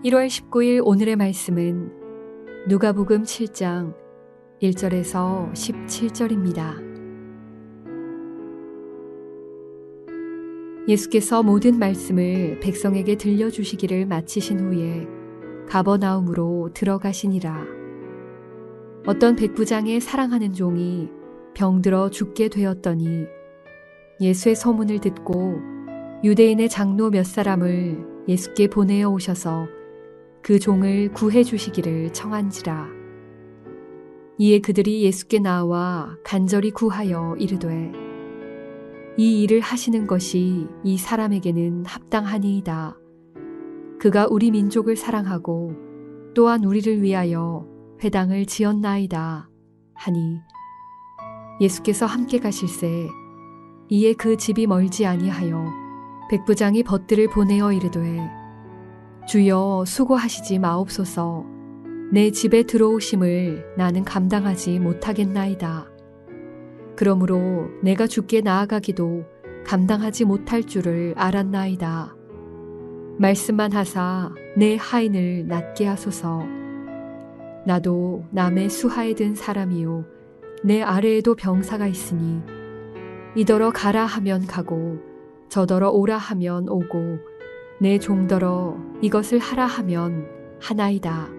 1월 19일 오늘의 말씀은 누가복음 7장 1절에서 17절입니다. 예수께서 모든 말씀을 백성에게 들려주시기를 마치신 후에 가버나움으로 들어가시니라. 어떤 백부장의 사랑하는 종이 병들어 죽게 되었더니 예수의 소문을 듣고 유대인의 장로 몇 사람을 예수께 보내어 오셔서 그 종을 구해 주시기를 청한지라. 이에 그들이 예수께 나와 간절히 구하여 이르되 이 일을 하시는 것이 이 사람에게는 합당하니이다. 그가 우리 민족을 사랑하고 또한 우리를 위하여 회당을 지었나이다 하니 예수께서 함께 가실새 이에 그 집이 멀지 아니하여 백부장이 벗들을 보내어 이르되 주여 수고하시지 마옵소서. 내 집에 들어오심을 나는 감당하지 못하겠나이다. 그러므로 내가 주께 나아가기도 감당하지 못할 줄을 알았나이다. 말씀만 하사 내 하인을 낫게 하소서. 나도 남의 수하에 든 사람이요 내 아래에도 병사가 있으니 이더러 가라 하면 가고 저더러 오라 하면 오고 내 종더러 이것을 하라 하면 하나이다.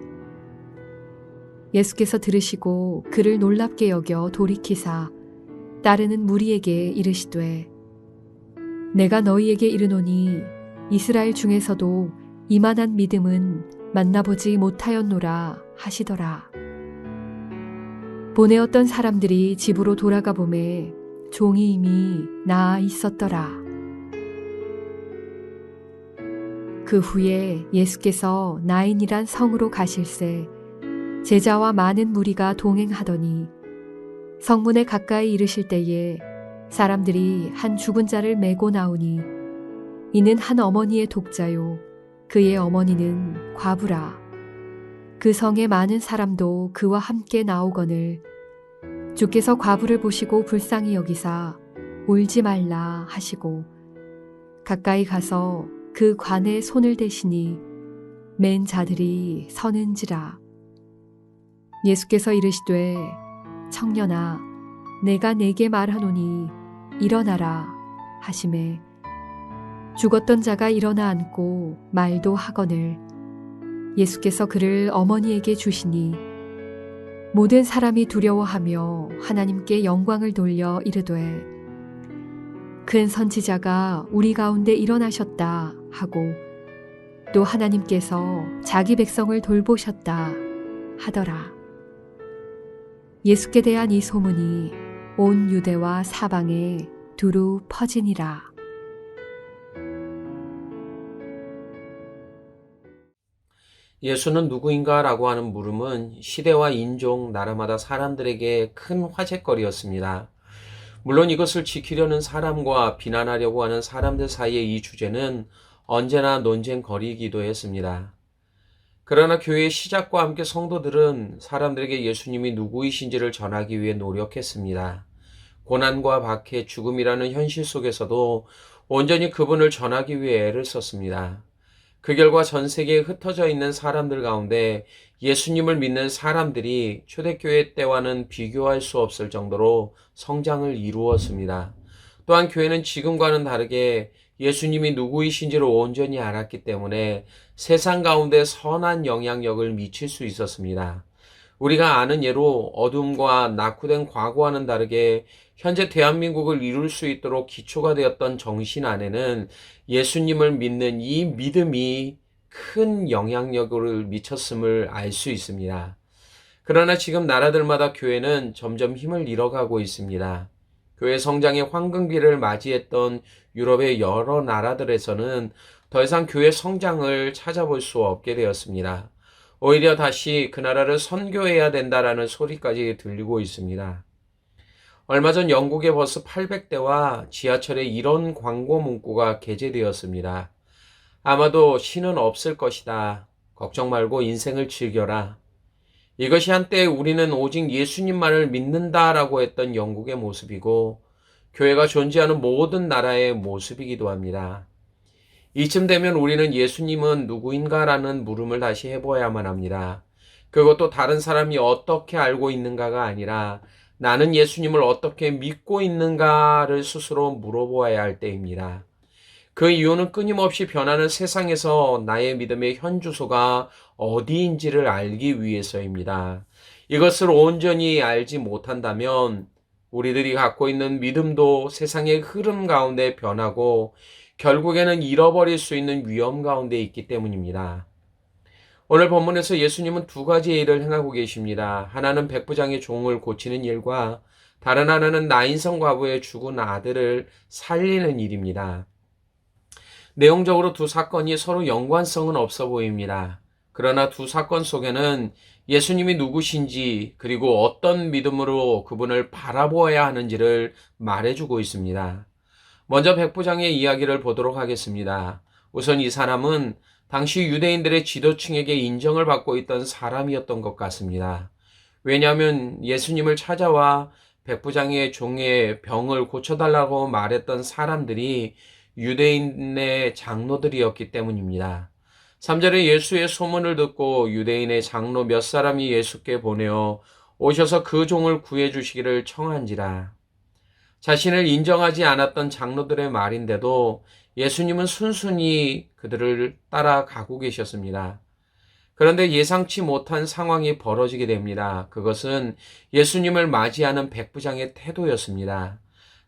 예수께서 들으시고 그를 놀랍게 여겨 돌이키사 따르는 무리에게 이르시되 내가 너희에게 이르노니 이스라엘 중에서도 이만한 믿음은 만나보지 못하였노라 하시더라. 보내었던 사람들이 집으로 돌아가 보매 종이 이미 나아 있었더라. 그 후에 예수께서 나인이란 성으로 가실새 제자와 많은 무리가 동행하더니 성문에 가까이 이르실 때에 사람들이 한 죽은 자를 메고 나오니 이는 한 어머니의 독자요 그의 어머니는 과부라. 그 성에 많은 사람도 그와 함께 나오거늘 주께서 과부를 보시고 불쌍히 여기사 울지 말라 하시고 가까이 가서 그 관에 손을 대시니 맨 자들이 서는지라. 예수께서 이르시되 청년아 내가 네게 말하노니 일어나라 하시매 죽었던 자가 일어나 앉고 말도 하거늘 예수께서 그를 어머니에게 주시니 모든 사람이 두려워하며 하나님께 영광을 돌려 이르되 큰 선지자가 우리 가운데 일어나셨다 하고 또 하나님께서 자기 백성을 돌보셨다 하더라. 예수께 대한 이 소문이 온 유대와 사방에 두루 퍼지니라. 예수는 누구인가 라고 하는 물음은 시대와 인종, 나라마다 사람들에게 큰 화제거리였습니다. 물론 이것을 지키려는 사람과 비난하려고 하는 사람들 사이의 이 주제는 언제나 논쟁거리이기도 했습니다. 그러나 교회의 시작과 함께 성도들은 사람들에게 예수님이 누구이신지를 전하기 위해 노력했습니다. 고난과 박해, 죽음이라는 현실 속에서도 온전히 그분을 전하기 위해 애를 썼습니다. 그 결과 전 세계에 흩어져 있는 사람들 가운데 예수님을 믿는 사람들이 초대교회 때와는 비교할 수 없을 정도로 성장을 이루었습니다. 또한 교회는 지금과는 다르게 예수님이 누구이신지를 온전히 알았기 때문에 세상 가운데 선한 영향력을 미칠 수 있었습니다. 우리가 아는 예로 어둠과 낙후된 과거와는 다르게 현재 대한민국을 이룰 수 있도록 기초가 되었던 정신 안에는 예수님을 믿는 이 믿음이 큰 영향력을 미쳤음을 알 수 있습니다. 그러나 지금 나라들마다 교회는 점점 힘을 잃어가고 있습니다. 교회 성장의 황금기를 맞이했던 유럽의 여러 나라들에서는 더 이상 교회 성장을 찾아볼 수 없게 되었습니다. 오히려 다시 그 나라를 선교해야 된다라는 소리까지 들리고 있습니다. 얼마 전 영국의 버스 800대와 지하철에 이런 광고 문구가 게재되었습니다. 아마도 신은 없을 것이다. 걱정 말고 인생을 즐겨라. 이것이 한때 우리는 오직 예수님만을 믿는다라고 했던 영국의 모습이고 교회가 존재하는 모든 나라의 모습이기도 합니다. 이쯤 되면 우리는 예수님은 누구인가라는 물음을 다시 해보아야만 합니다. 그것도 다른 사람이 어떻게 알고 있는가가 아니라 나는 예수님을 어떻게 믿고 있는가를 스스로 물어보아야 할 때입니다. 그 이유는 끊임없이 변하는 세상에서 나의 믿음의 현주소가 어디인지를 알기 위해서입니다. 이것을 온전히 알지 못한다면 우리들이 갖고 있는 믿음도 세상의 흐름 가운데 변하고 결국에는 잃어버릴 수 있는 위험 가운데 있기 때문입니다. 오늘 본문에서 예수님은 두 가지의 일을 행하고 계십니다. 하나는 백부장의 종을 고치는 일과 다른 하나는 나인성 과부의 죽은 아들을 살리는 일입니다. 내용적으로 두 사건이 서로 연관성은 없어 보입니다. 그러나 두 사건 속에는 예수님이 누구신지 그리고 어떤 믿음으로 그분을 바라보아야 하는지를 말해주고 있습니다. 먼저 백부장의 이야기를 보도록 하겠습니다. 우선 이 사람은 당시 유대인들의 지도층에게 인정을 받고 있던 사람이었던 것 같습니다. 왜냐하면 예수님을 찾아와 백부장의 종의 병을 고쳐달라고 말했던 사람들이 유대인의 장로들이었기 때문입니다. 3절에 예수의 소문을 듣고 유대인의 장로 몇 사람이 예수께 보내어 오셔서 그 종을 구해주시기를 청한지라. 자신을 인정하지 않았던 장로들의 말인데도 예수님은 순순히 그들을 따라가고 계셨습니다. 그런데 예상치 못한 상황이 벌어지게 됩니다. 그것은 예수님을 맞이하는 백부장의 태도였습니다.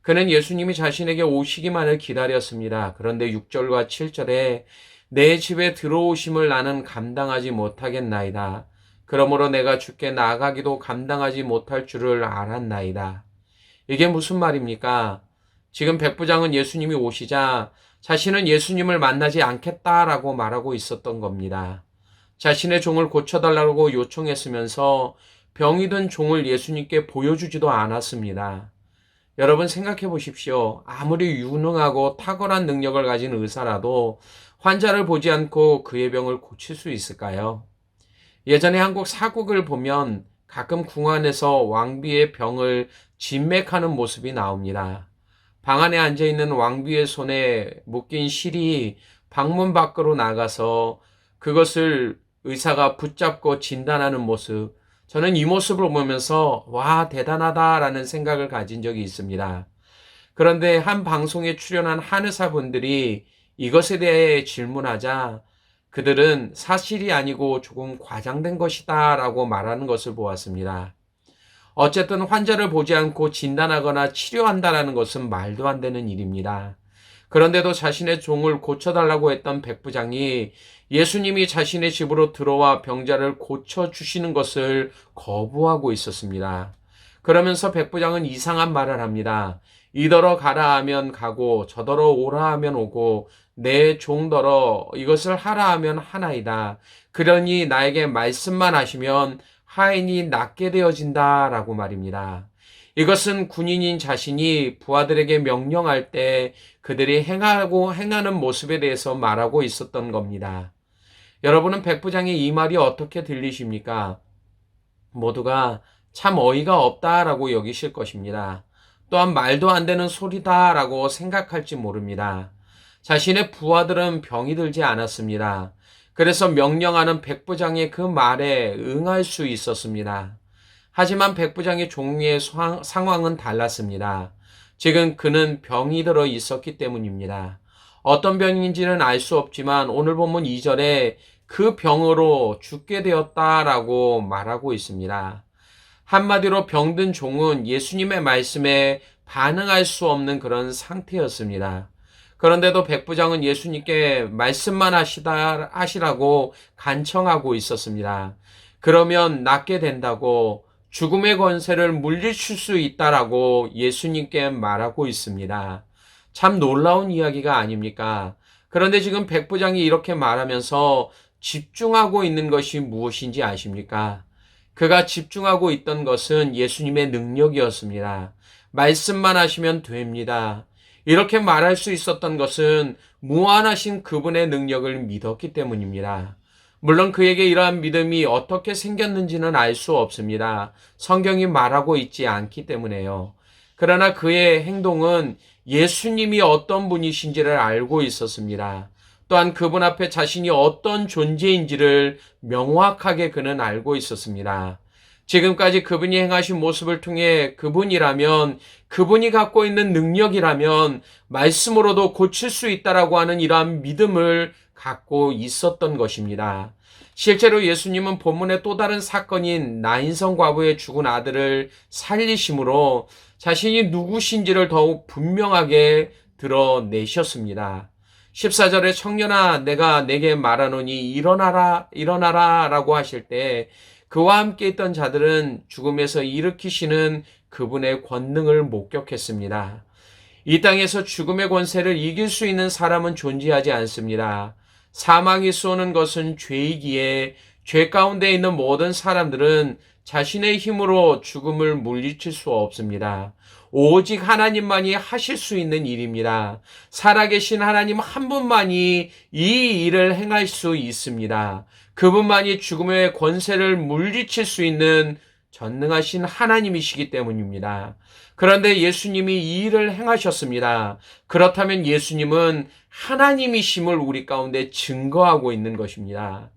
그는 예수님이 자신에게 오시기만을 기다렸습니다. 그런데 6절과 7절에 내 집에 들어오심을 나는 감당하지 못하겠나이다. 그러므로 내가 주께 나가기도 감당하지 못할 줄을 알았나이다. 이게 무슨 말입니까? 지금 백부장은 예수님이 오시자 자신은 예수님을 만나지 않겠다라고 말하고 있었던 겁니다. 자신의 종을 고쳐달라고 요청했으면서 병이 든 종을 예수님께 보여주지도 않았습니다. 여러분 생각해 보십시오. 아무리 유능하고 탁월한 능력을 가진 의사라도 환자를 보지 않고 그의 병을 고칠 수 있을까요? 예전에 한국 사극을 보면 가끔 궁 안에서 왕비의 병을 진맥하는 모습이 나옵니다. 방 안에 앉아있는 왕비의 손에 묶인 실이 방문 밖으로 나가서 그것을 의사가 붙잡고 진단하는 모습, 저는 이 모습을 보면서 와 대단하다라는 생각을 가진 적이 있습니다. 그런데 한 방송에 출연한 한의사분들이 이것에 대해 질문하자 그들은 사실이 아니고 조금 과장된 것이다 라고 말하는 것을 보았습니다. 어쨌든 환자를 보지 않고 진단하거나 치료한다라는 것은 말도 안 되는 일입니다. 그런데도 자신의 종을 고쳐달라고 했던 백부장이 예수님이 자신의 집으로 들어와 병자를 고쳐주시는 것을 거부하고 있었습니다. 그러면서 백부장은 이상한 말을 합니다. 이더러 가라 하면 가고 저더러 오라 하면 오고 내 종더러 이것을 하라 하면 하나이다. 그러니 나에게 말씀만 하시면 하인이 낫게 되어진다 라고 말입니다. 이것은 군인인 자신이 부하들에게 명령할 때 그들이 행하는 모습에 대해서 말하고 있었던 겁니다. 여러분은 백부장의 이 말이 어떻게 들리십니까? 모두가 참 어이가 없다라고 여기실 것입니다. 또한 말도 안 되는 소리다라고 생각할지 모릅니다. 자신의 부하들은 병이 들지 않았습니다. 그래서 명령하는 백부장의 그 말에 응할 수 있었습니다. 하지만 백부장의 종의 상황은 달랐습니다. 지금 그는 병이 들어 있었기 때문입니다. 어떤 병인지는 알 수 없지만 오늘 본문 2절에 그 병으로 죽게 되었다라고 말하고 있습니다. 한마디로 병든 종은 예수님의 말씀에 반응할 수 없는 그런 상태였습니다. 그런데도 백부장은 예수님께 말씀만 하시라고 간청하고 있었습니다. 그러면 낫게 된다고 죽음의 권세를 물리칠 수 있다라고 예수님께 말하고 있습니다. 참 놀라운 이야기가 아닙니까? 그런데 지금 백부장이 이렇게 말하면서 집중하고 있는 것이 무엇인지 아십니까? 그가 집중하고 있던 것은 예수님의 능력이었습니다. 말씀만 하시면 됩니다. 이렇게 말할 수 있었던 것은 무한하신 그분의 능력을 믿었기 때문입니다. 물론 그에게 이러한 믿음이 어떻게 생겼는지는 알 수 없습니다. 성경이 말하고 있지 않기 때문에요. 그러나 그의 행동은 예수님이 어떤 분이신지를 알고 있었습니다. 또한 그분 앞에 자신이 어떤 존재인지를 명확하게 그는 알고 있었습니다. 지금까지 그분이 행하신 모습을 통해 그분이라면, 그분이 갖고 있는 능력이라면 말씀으로도 고칠 수 있다라고 하는 이러한 믿음을 갖고 있었던 것입니다. 실제로 예수님은 본문의 또 다른 사건인 나인성 과부의 죽은 아들을 살리심으로 자신이 누구신지를 더욱 분명하게 드러내셨습니다. 14절에 청년아 내가 내게 말하노니 일어나라 라고 하실 때 그와 함께 있던 자들은 죽음에서 일으키시는 그분의 권능을 목격했습니다. 이 땅에서 죽음의 권세를 이길 수 있는 사람은 존재하지 않습니다. 사망이 쏘는 것은 죄이기에 죄 가운데 있는 모든 사람들은 자신의 힘으로 죽음을 물리칠 수 없습니다. 오직 하나님만이 하실 수 있는 일입니다. 살아계신 하나님 한 분만이 이 일을 행할 수 있습니다. 그분만이 죽음의 권세를 물리칠 수 있는 전능하신 하나님이시기 때문입니다. 그런데 예수님이 이 일을 행하셨습니다. 그렇다면 예수님은 하나님이심을 우리 가운데 증거하고 있는 것입니다.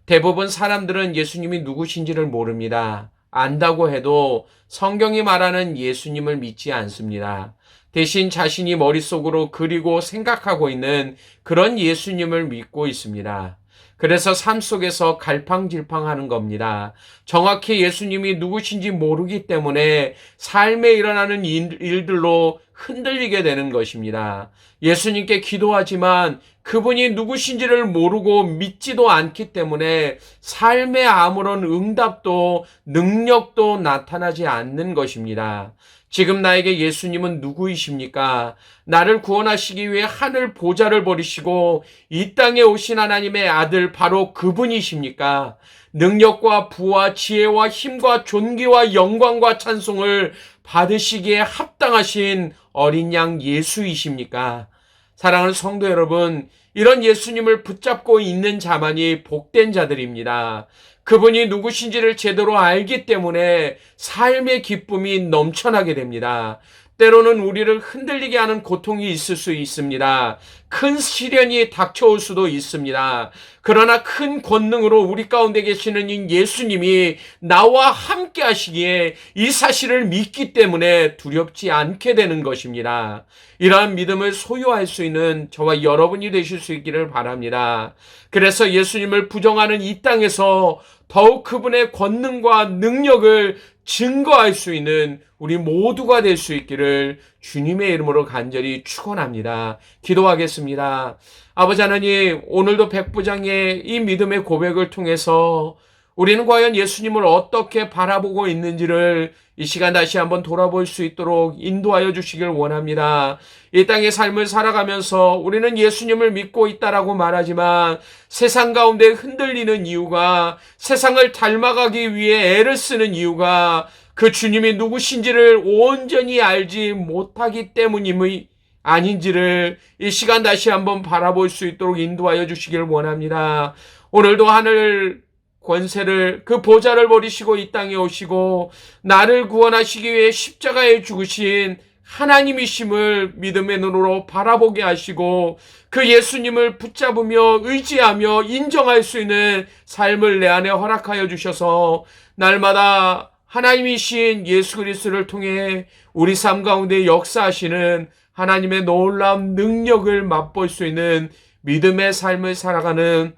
대부분 사람들은 예수님이 누구신지를 모릅니다. 안다고 해도 성경이 말하는 예수님을 믿지 않습니다. 대신 자신이 머릿속으로 그리고 생각하고 있는 그런 예수님을 믿고 있습니다. 그래서 삶 속에서 갈팡질팡하는 겁니다. 정확히 예수님이 누구신지 모르기 때문에 삶에 일어나는 일들로 흔들리게 되는 것입니다. 예수님께 기도하지만 그분이 누구신지를 모르고 믿지도 않기 때문에 삶에 아무런 응답도 능력도 나타나지 않는 것입니다. 지금 나에게 예수님은 누구이십니까? 나를 구원하시기 위해 하늘 보좌를 버리시고 이 땅에 오신 하나님의 아들 바로 그분이십니까? 능력과 부와 지혜와 힘과 존귀와 영광과 찬송을 받으시기에 합당하신 어린 양 예수이십니까? 사랑하는 성도 여러분, 이런 예수님을 붙잡고 있는 자만이 복된 자들입니다. 그분이 누구신지를 제대로 알기 때문에 삶의 기쁨이 넘쳐나게 됩니다. 때로는 우리를 흔들리게 하는 고통이 있을 수 있습니다. 큰 시련이 닥쳐올 수도 있습니다. 그러나 큰 권능으로 우리 가운데 계시는 이 예수님이 나와 함께 하시기에 이 사실을 믿기 때문에 두렵지 않게 되는 것입니다. 이러한 믿음을 소유할 수 있는 저와 여러분이 되실 수 있기를 바랍니다. 그래서 예수님을 부정하는 이 땅에서 더욱 그분의 권능과 능력을 증거할 수 있는 우리 모두가 될 수 있기를 주님의 이름으로 간절히 축원합니다. 기도하겠습니다. 아버지 하나님, 오늘도 백부장의 이 믿음의 고백을 통해서 우리는 과연 예수님을 어떻게 바라보고 있는지를 이 시간 다시 한번 돌아볼 수 있도록 인도하여 주시길 원합니다. 이 땅의 삶을 살아가면서 우리는 예수님을 믿고 있다라고 말하지만 세상 가운데 흔들리는 이유가, 세상을 닮아가기 위해 애를 쓰는 이유가 그 주님이 누구신지를 온전히 알지 못하기 때문임의 아닌지를 이 시간 다시 한번 바라볼 수 있도록 인도하여 주시길 원합니다. 오늘도 하늘 권세를, 그 보좌를 버리시고 이 땅에 오시고 나를 구원하시기 위해 십자가에 죽으신 하나님이심을 믿음의 눈으로 바라보게 하시고 그 예수님을 붙잡으며 의지하며 인정할 수 있는 삶을 내 안에 허락하여 주셔서 날마다 하나님이신 예수 그리스도를 통해 우리 삶 가운데 역사하시는 하나님의 놀라운 능력을 맛볼 수 있는 믿음의 삶을 살아가는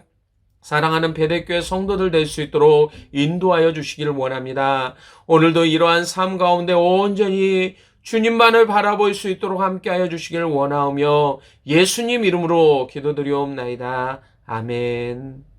사랑하는 베델교회 성도들 될 수 있도록 인도하여 주시기를 원합니다. 오늘도 이러한 삶 가운데 온전히 주님만을 바라볼 수 있도록 함께하여 주시기를 원하오며 예수님 이름으로 기도드리옵나이다. 아멘.